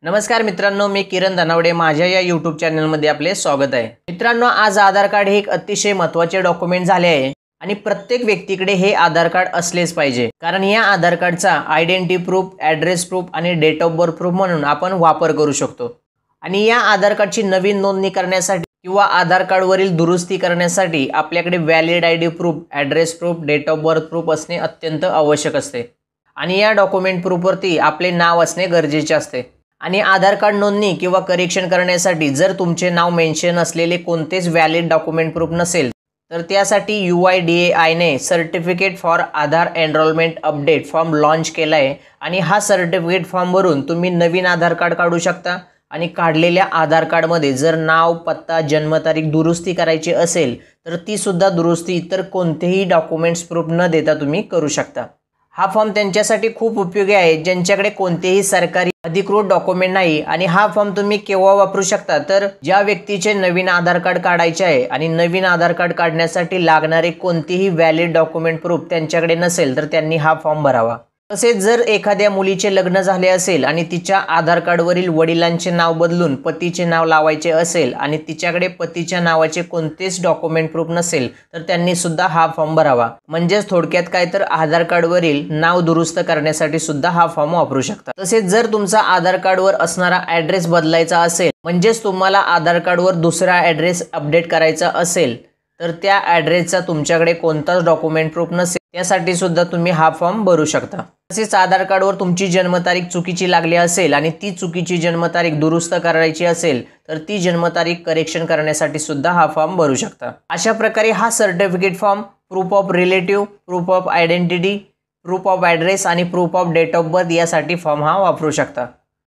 नमस्कार मित्रांनो, मी किरण धनावडे माझ्या या YouTube चॅनलमध्ये आपले स्वागत आहे। मित्रांनो, आज आधार कार्ड हे एक अतिशय महत्त्वाचे डॉक्युमेंट झाले आहे आणि प्रत्येक व्यक्तीकडे हे आधार कार्ड असलेच पाहिजे, कारण या आधार कार्डचा आयडेंटिटी प्रूफ, ॲड्रेस प्रूफ आणि डेट ऑफ बर्थ प्रूफ म्हणून आपण वापर करू शकतो। आणि या आधार कार्डची नवीन नोंदणी करण्यासाठी किंवा आधार कार्डवरील दुरुस्ती करण्यासाठी आपल्याकडे valid ID proof, address proof, date of birth proof असणे अत्यंत आवश्यक असते आणि या डॉक्युमेंट प्रूफवरती आपले नाव असणे गरजेचे असते। आणि आधार कार्ड नोंदणी किंवा करेक्शन करण्यासाठी जर तुमचे नाव मेन्शन असलेले कोणतेच व्हॅलिड डॉक्युमेंट प्रूफ नसेल तर त्यासाठी UIDAI ने certificate for Aadhaar enrolment update form launch केला आहे आणि हा सर्टिफिकेट फॉर्मवरून तुम्ही नवीन आधार कार्ड काढू शकता आणि काढलेल्या आधार कार्डमध्ये जर नाव, पत्ता, जन्मतारीख दुरुस्ती करायची असेल तर ती सुद्धा दुरुस्ती इतर कोणतेही डॉक्युमेंट्स प्रूफ न देता तुम्ही करू शकता। हा फॉर्म त्यांच्यासाठी खूप उपयोगी आहे ज्यांच्याकडे कोणतेही सरकारी अधिकृत डॉक्युमेंट नाही आणि हा फॉर्म तुम्ही केव्हा वापरू शकता तर ज्या व्यक्तीचे नवीन आधार कार्ड काढायचे आहे आणि नवीन आधार कार्ड काढण्यासाठी लागणारे कोणतेही व्हॅलिड डॉक्युमेंट प्रूफ त्यांच्याकडे नसेल तर त्यांनी हा फॉर्म भरावा। तसेच जर एखाद्या मुलीचे लग्न झाले असेल आणि तिच्या आधार कार्डवरील वडिलांचे नाव बदलून पतीचे नाव लावायचे असेल आणि तिच्याकडे पतीच्या नावाचे कोणतेच डॉक्युमेंट प्रूफ नसेल तर त्यांनी सुद्धा हा फॉर्म भरावा। म्हणजेच थोडक्यात काय तर आधार कार्डवरील नाव दुरुस्त करण्यासाठी सुद्धा हा फॉर्म वापरू शकता। तसेच जर तुमचा आधार कार्डवर असणारा ॲड्रेस बदलायचा असेल म्हणजेच तुम्हाला आधार कार्डवर दुसरा ॲड्रेस अपडेट करायचा असेल तर त्या ॲड्रेसचा तुमच्याकडे कोणताच डॉक्युमेंट प्रूफ नसेल त्यासाठी सुद्धा तुम्ही हा फॉर्म भरू शकता। तसेच आधार कार्डवर तुमची जन्मतारीख चुकीची लागली असेल आणि ती चुकीची जन्मतारीख दुरुस्त करायची असेल तर ती जन्मतारीख करेक्शन करण्यासाठी सुद्धा हा फॉर्म भरू शकता। अशा प्रकारे हा certificate form proof of relative, proof of identity, proof of address आणि proof of date of birth यासाठी फॉर्म हा वापरू शकता।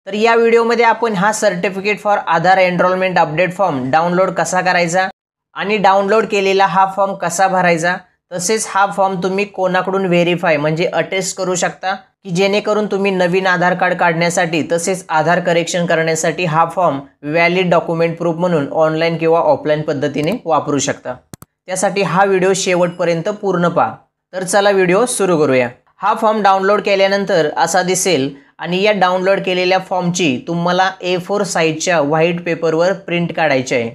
तर या व्हिडिओमध्ये आपण हा certificate for Aadhaar enrolment update form download कसा करायचा आणि डाउनलोड केलेला हा फॉर्म कसा भरायचा, तसेच हा फॉर्म तुम्ही कोणाकडून व्हेरीफाय म्हणजे अटेस्ट करू शकता की जेणेकरून तुम्ही नवीन आधार कार्ड काढण्यासाठी तसेच आधार करेक्शन करण्यासाठी हा फॉर्म व्हॅलिड डॉक्युमेंट प्रूफ म्हणून ऑनलाईन किंवा ऑफलाईन पद्धतीने वापरू शकता। त्यासाठी हा व्हिडिओ शेवटपर्यंत पूर्ण पहा। तर चला व्हिडिओ सुरू करूया। हा फॉर्म डाउनलोड केल्यानंतर असा दिसेल आणि या डाउनलोड केलेल्या फॉर्मची तुम्हाला A4 साईजच्या व्हाईट पेपरवर प्रिंट काढायची आहे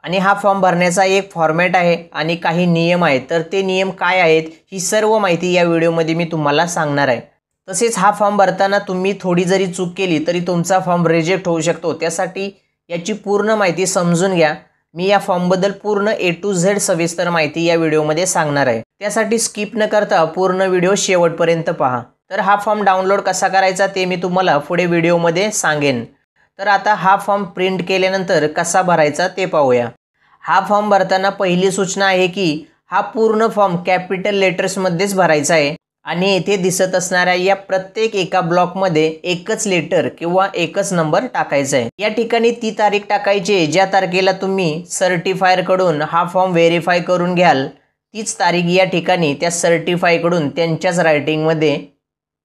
आणि हा फॉर्म भरण्याचा एक फॉर्मॅट आहे आणि काही नियम आहेत। तर ते नियम काय आहेत ही सर्व माहिती या व्हिडिओमध्ये मी तुम्हाला सांगणार आहे। तसेच हा फॉर्म भरताना तुम्ही थोडी जरी चूक केली तरी तुमचा फॉर्म रिजेक्ट होऊ शकतो, त्यासाठी याची पूर्ण माहिती समजून घ्या। मी या फॉर्मबद्दल पूर्ण A to Z सविस्तर माहिती या व्हिडिओमध्ये सांगणार आहे, त्यासाठी स्किप न करता पूर्ण व्हिडिओ शेवटपर्यंत पहा। तर हा फॉर्म डाउनलोड कसा करायचा ते मी तुम्हाला पुढे व्हिडिओमध्ये सांगेन। तर आता हा फॉर्म प्रिंट केल्यानंतर कसा भरायचा ते पाहूया। हा फॉर्म भरताना पहिली सूचना आहे की हा पूर्ण फॉर्म कॅपिटल लेटर्समध्येच भरायचा आहे आणि येथे दिसत असणाऱ्या या प्रत्येक एका ब्लॉकमध्ये एकच लेटर किंवा एकच नंबर टाकायचा आहे। या ठिकाणी ती तारीख टाकायची ज्या तारखेला तुम्ही सर्टिफायरकडून हा फॉर्म व्हेरीफाय करून घ्याल, तीच तारीख या ठिकाणी त्या सर्टिफायकडून त्यांच्याच रायटिंगमध्ये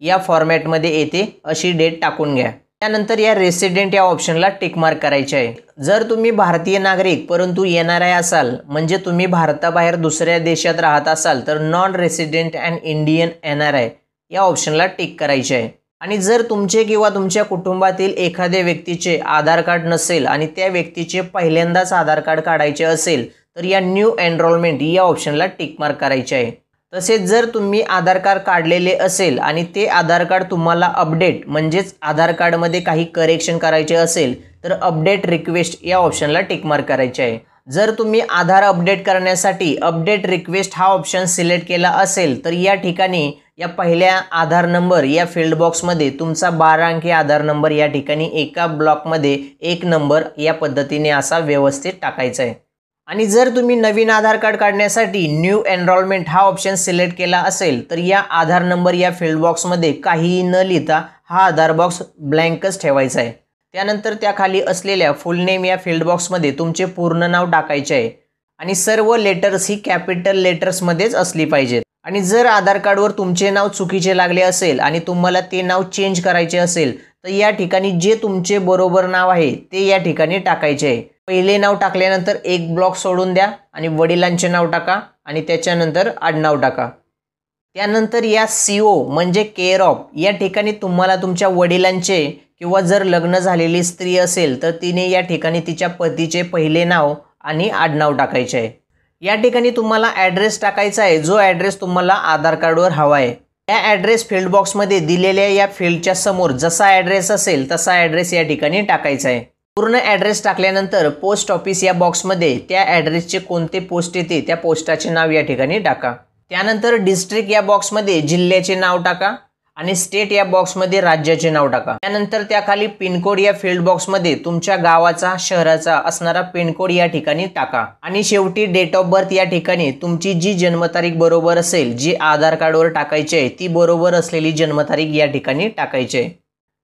या फॉर्मॅटमध्ये येते अशी डेट टाकून घ्या। त्यानंतर या रेसिडेंट या ऑप्शनला टिक मार्क करायचे आहे। जर तुम्ही भारतीय नागरिक परंतु NRI असाल म्हणजे तुम्ही भारताबाहेर दुसऱ्या देशात राहत असाल तर non resident and Indian NRI या ऑप्शनला टिक करायचे आहे। आणि जर तुमचे किंवा तुमच्या कुटुंबातील एखाद्या व्यक्तीचे आधार कार्ड नसेल आणि त्या व्यक्तीचे पहिल्यांदाच आधार कार्ड काढायचे असेल तर या न्यू एनरोलमेंट या ऑप्शनला टिक मार्क करायचे आहे। तसेच जर तुम्ही आधार कार्ड काढलेले असेल आणि ते आधार कार्ड तुम्हाला अपडेट म्हणजेच आधार कार्डमध्ये काही करेक्शन करायचे असेल तर अपडेट रिक्वेस्ट या ऑप्शनला टिक मार्क करायचे आहे। जर तुम्ही आधार अपडेट करण्यासाठी अपडेट रिक्वेस्ट हा ऑप्शन सिलेक्ट केला असेल तर या ठिकाणी या पहिल्या आधार नंबर या फील्ड बॉक्समध्ये तुमचा 12 अंकी आधार नंबर या ठिकाणी एका ब्लॉकमध्ये एक नंबर या पद्धतीने असा व्यवस्थित टाकायचा आहे। आणि जर तुम्ही नवीन आधार कार्ड काढण्यासाठी न्यू एनरोलमेंट हा ऑप्शन सिलेक्ट केला असेल तर या आधार नंबर या फील्ड बॉक्समध्ये काहीही न लिहिता हा आधार बॉक्स ब्लँकच ठेवायचा आहे। त्यानंतर त्याखाली असलेल्या फुल नेम या फील्ड बॉक्समध्ये तुमचे पूर्ण नाव टाकायचे आहे आणि सर्व लेटर्स ही कॅपिटल लेटर्समध्येच असली पाहिजेत। आणि जर आधार कार्डवर तुमचे नाव चुकीचे लागले असेल आणि तुम्हाला ते नाव चेंज करायचे असेल तर या ठिकाणी जे तुमचे बरोबर नाव आहे ते या ठिकाणी टाकायचे आहे। पहिले नाव टाकल्यानंतर एक ब्लॉक सोडून द्या आणि वडिलांचे नाव टाका आणि त्याच्यानंतर आडनाव टाका। त्यानंतर या CO म्हणजे केअर ऑफ या ठिकाणी तुम्हाला तुमच्या वडिलांचे किंवा जर लग्न झालेली स्त्री असेल तर तिने या ठिकाणी तिच्या पतीचे पहिले नाव आणि आडनाव टाकायचे आहे। या ठिकाणी तुम्हाला ॲड्रेस टाकायचा आहे, जो ॲड्रेस तुम्हाला आधार कार्डवर हवा आहे। या ॲड्रेस फील्ड बॉक्समध्ये दिलेल्या या फील्डच्या समोर जसा ॲड्रेस असेल तसा ॲड्रेस या ठिकाणी टाकायचा आहे। पूर्ण ॲड्रेस टाकल्यानंतर पोस्ट ऑफिस या बॉक्समध्ये त्या ॲड्रेसचे कोणते पोस्ट येते त्या पोस्टाचे नाव या ठिकाणी टाका। त्यानंतर डिस्ट्रिक्ट या बॉक्समध्ये जिल्ह्याचे नाव टाका आणि स्टेट या बॉक्समध्ये राज्याचे नाव टाका। त्यानंतर त्याखाली पिनकोड या फील्ड बॉक्समध्ये तुमच्या गावाचा शहराचा असणारा पिनकोड या ठिकाणी टाका आणि शेवटी डेट ऑफ बर्थ या ठिकाणी तुमची जी जन्मतारीख बरोबर असेल, जी आधार कार्डवर टाकायची आहे ती बरोबर असलेली जन्मतारीख या ठिकाणी टाकायची आहे।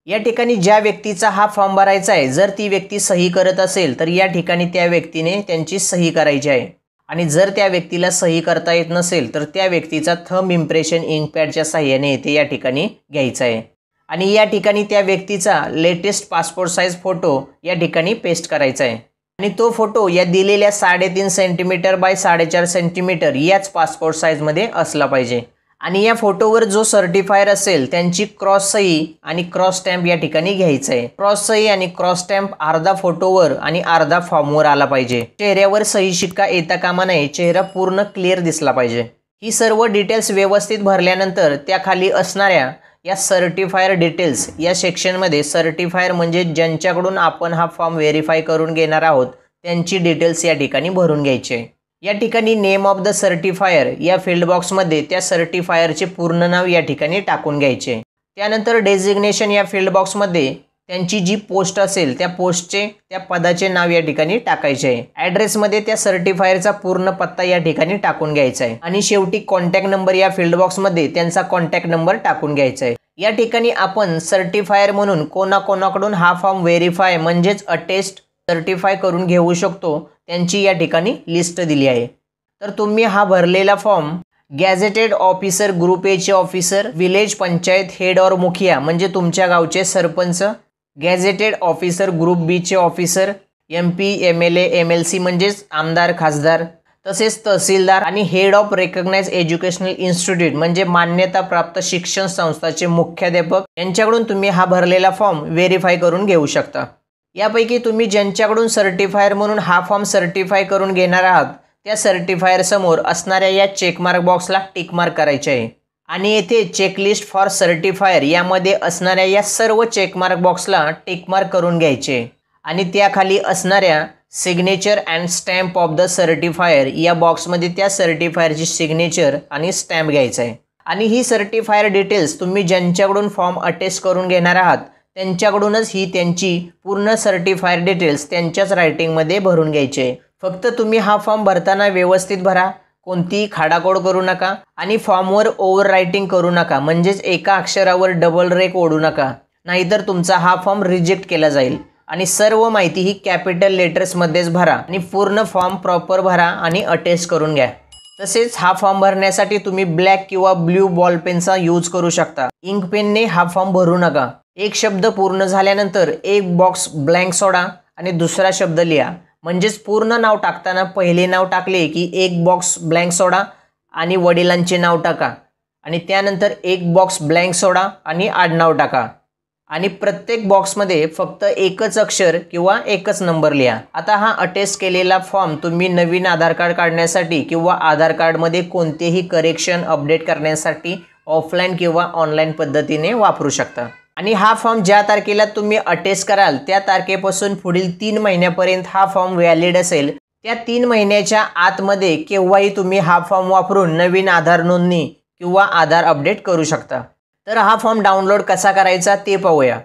या ठिकाणी ज्या व्यक्तीचा हा फॉर्म भरायचा आहे जर ती व्यक्ती सही करत असेल तर या ठिकाणी त्या व्यक्तीने त्यांची सही करायची आहे आणि जर त्या व्यक्तीला सही करता येत नसेल तर त्या व्यक्तीचा थंब इम्प्रेशन इंकपॅडच्या साहाय्याने येथे या ठिकाणी घ्यायचा आहे आणि या ठिकाणी त्या व्यक्तीचा लेटेस्ट पासपोर्ट साईज फोटो या ठिकाणी पेस्ट करायचा आहे आणि तो फोटो या दिलेल्या 3.5 सेंटीमीटर बाय 4.5 सेंटीमीटर याच पासपोर्ट साईजमध्ये असला पाहिजे आणि या फोटोवर जो सर्टिफायर असेल त्यांची क्रॉस सही आणि क्रॉस स्टॅम्प या ठिकाणी घ्यायचं आहे। क्रॉस सही आणि क्रॉस स्टॅम्प अर्धा फोटोवर आणि अर्धा फॉर्मवर आला पाहिजे। चेहऱ्यावर सही शिक्का येता कामा नये, चेहरा पूर्ण क्लिअर दिसला पाहिजे। ही सर्व डिटेल्स व्यवस्थित भरल्यानंतर त्याखाली असणाऱ्या या सर्टिफायर डिटेल्स या सेक्शनमध्ये सर्टिफायर म्हणजे ज्यांच्याकडून आपण हा फॉर्म व्हेरीफाय करून घेणार आहोत त्यांची डिटेल्स या ठिकाणी भरून घ्यायचे। या ठिकाणी नेम ऑफ द सर्टिफायर या फील्ड बॉक्समध्ये त्या सर्टिफायरचे पूर्ण नाव या ठिकाणी टाकून घ्यायचे। त्यानंतर डेझिग्नेशन या फील्ड बॉक्समध्ये त्यांची जी पोस्ट असेल त्या पोस्टचे त्या पदाचे नाव या ठिकाणी टाकायचे आहे। ॲड्रेसमध्ये त्या सर्टिफायरचा पूर्ण पत्ता या ठिकाणी टाकून घ्यायचा आहे आणि शेवटी कॉन्टॅक्ट नंबर या फील्ड बॉक्समध्ये त्यांचा कॉन्टॅक्ट नंबर टाकून घ्यायचा आहे। या ठिकाणी आपण सर्टिफायर म्हणून कोणाकोणाकडून हा फॉर्म व्हेरीफाय म्हणजेच अटेस्ट सर्टिफाय करून घेऊ शकतो त्यांची या ठिकाणी लिस्ट दिली आहे। तर तुम्ही हा भरलेला form gazetted officer group A चे ऑफिसर, विलेज पंचायत हेड और मुखिया म्हणजे तुमच्या गावचे सरपंच, गॅझेटेड ऑफिसर ग्रुप बी चे ऑफिसर, MP, MLA, MLC म्हणजेच आमदार खासदार, तसेच तहसीलदार आणि head of recognize educational institute म्हणजे मान्यता प्राप्त शिक्षण संस्थाचे मुख्याध्यापक यांच्याकडून तुम्ही हा भरलेला फॉर्म व्हेरीफाय करून घेऊ शकता। यापैकी तुम्ही ज्यांच्याकडून सर्टिफायर म्हणून हा फॉर्म सर्टिफाय करून घेणार आहात त्या सर्टिफायर समोर असणाऱ्या या चेकमार्क बॉक्सला टिक मार्क करायचे आहे आणि येथे चेकलिस्ट फॉर सर्टिफायर यामध्ये असणाऱ्या या सर्व चेकमार्क बॉक्सला टिक मार्क करून घ्यायचे आणि त्याखाली असणाऱ्या signature and stamp of the certifier या बॉक्समध्ये त्या सर्टिफायरची सिग्नेचर आणि स्टॅम्प घ्यायचा आहे आणि ही सर्टिफायर डिटेल्स तुम्ही ज्यांच्याकडून फॉर्म अटेस्ट करून घेणार आहात त्यांच्याकडूनच ही त्यांची पूर्ण सर्टिफायर डिटेल्स त्यांच्याच रायटिंगमध्ये भरून घ्यायचे। फक्त तुम्ही हा फॉर्म भरताना व्यवस्थित भरा, कोणतीही खाडाखोड करू नका आणि फॉर्मवर ओव्हर रायटिंग करू नका म्हणजेच एका अक्षरावर डबल रेख ओढू नका, नाहीतर तुमचा हा फॉर्म रिजेक्ट केला जाईल आणि सर्व माहिती ही कॅपिटल लेटर्समध्येच भरा आणि पूर्ण फॉर्म प्रॉपर भरा आणि अटेस्ट करून घ्या। तसेच हा फॉर्म भरण्यासाठी तुम्ही ब्लॅक किंवा ब्ल्यू बॉल पेनचा यूज करू शकता। इंक पेनने हा फॉर्म भरू नका। एक शब्द पूर्ण झाल्यानंतर एक बॉक्स ब्लँक सोडा आणि दुसरा शब्द लिहा म्हणजेच पूर्ण नाव टाकताना पहिले नाव टाकले की एक बॉक्स ब्लँक सोडा आणि वडिलांचे नाव टाका आणि त्यानंतर एक बॉक्स ब्लँक सोडा आणि आडनाव टाका आणि प्रत्येक बॉक्समध्ये फक्त एकच अक्षर किंवा एकच नंबर लिहा। आता हा अटेस्ट केलेला फॉर्म तुम्ही नवीन आधार कार्ड काढण्यासाठी किंवा आधार कार्डमध्ये कोणतेही करेक्शन अपडेट करण्यासाठी ऑफलाईन किंवा ऑनलाईन पद्धतीने वापरू शकता आणि हा फॉर्म ज्या तारखेला तुम्ही अटेस्ट कराल त्या तारखेपासून पुढील 3 महिन्यापर्यंत हा फॉर्म व्हॅलिड असेल। त्या 3 महिन्याच्या आतमध्ये केव्हाही तुम्ही हा फॉर्म वापरून नवीन आधार नोंदणी किंवा आधार अपडेट करू शकता। तर हा फॉर्म डाउनलोड कसा करायचा ते पाहूया।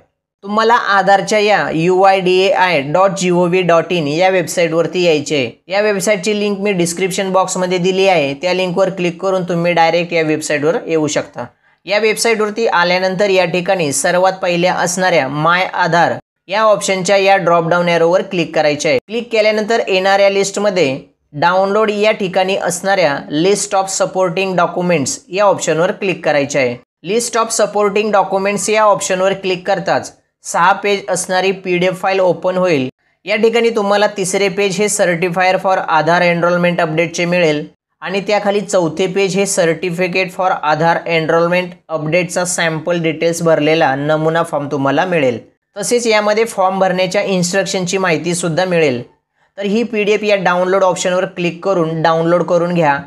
तुम्हाला आधारच्या या uidai.gov.in या वेबसाईटवरती यायचे आहे। या वेबसाईटची लिंक मी डिस्क्रिप्शन बॉक्समध्ये दिली आहे, त्या लिंकवर क्लिक करून तुम्ही डायरेक्ट या वेबसाईटवर येऊ शकता। या वेबसाईटवरती आल्यानंतर या ठिकाणी सर्वात पहिल्या असणाऱ्या माय आधार या ऑप्शनच्या या ड्रॉप डाऊन एरोवर क्लिक करायचे आहे। क्लिक केल्यानंतर येणाऱ्या लिस्टमध्ये डाउनलोड या ठिकाणी असणाऱ्या लिस्ट ऑफ सपोर्टिंग डॉक्युमेंट्स या ऑप्शनवर क्लिक करायचे आहे। लिस्ट ऑफ सपोर्टिंग डॉक्युमेंट्स या ऑप्शनवर क्लिक करताच 6 पेज असणारी PDF फाईल ओपन होईल। या ठिकाणी तुम्हाला तिसरे पेज हे सर्टिफायर फॉर आधार एनरोलमेंट अपडेटचे मिळेल आणि त्याखाली चौथे पेज हे सर्टिफिकेट फॉर आधार एनरोलमेंट अपडेटचा सॅम्पल डिटेल्स भरलेला नमुना फॉर्म तुम्हाला मिळेल। तसेच यामध्ये फॉर्म भरण्याच्या इन्स्ट्रक्शनची माहिती सुद्धा मिळेल। तर ही PDF या डाउनलोड ऑप्शनवर क्लिक करून डाउनलोड करून घ्या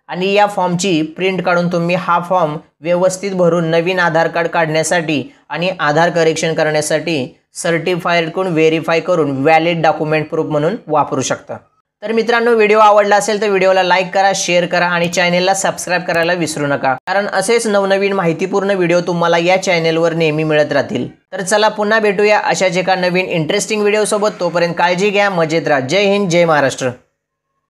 आणि या फॉर्मची प्रिंट काढून तुम्ही हा फॉर्म व्यवस्थित भरून नवीन आधार कार्ड काढण्यासाठी आणि आधार करेक्शन करण्यासाठी सर्टिफाईडकडून व्हेरीफाय करून व्हॅलिड डॉक्युमेंट प्रूफ म्हणून वापरू शकता। तर मित्रांनो, व्हिडिओ आवडला असेल तर व्हिडिओला लाईक करा, शेअर करा आणि चॅनेलला सबस्क्राईब करायला विसरू नका, कारण असेच नवनवीन माहितीपूर्ण व्हिडिओ तुम्हाला या चॅनेलवर नेहमी मिळत राहतील। तर चला पुन्हा भेटूया अशाच एका नवीन इंटरेस्टिंग व्हिडिओ सोबत। तोपर्यंत काळजी घ्या, मजेत राहा। जय हिंद, जय महाराष्ट्र।